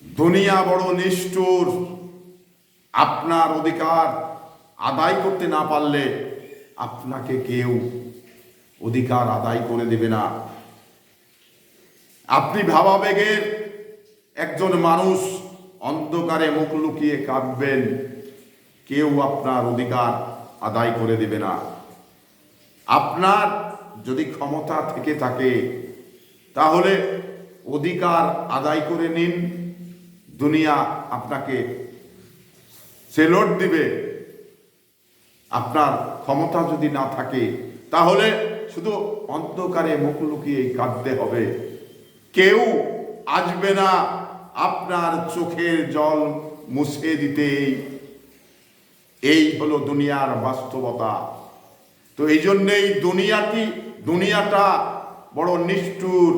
দুনিয়া বড় নিষ্ঠুর। আপনার অধিকার আদায় করতে না পারলে আপনাকে কেউ অধিকার আদায় করে দেবে না। আপনি ভাবাবেগের একজন মানুষ, অন্ধকারে মুখ লুকিয়ে কাঁদবেন, কেউ আপনার অধিকার আদায় করে দেবে না। আপনার যদি ক্ষমতা থেকে থাকে তাহলে অধিকার আদায় করে নিন, দুনিয়া আপনাকে সেলট দিবে। আপনার ক্ষমতা যদি না থাকে তাহলে শুধু অন্ধকারে মুখ লুকিয়ে কাঁদতে হবে, কেউ আসবে না আপনার চোখের জল মুছে দিতে। এই হলো দুনিয়ার বাস্তবতা। তো এই জন্যেই দুনিয়াটা বড় নিষ্ঠুর।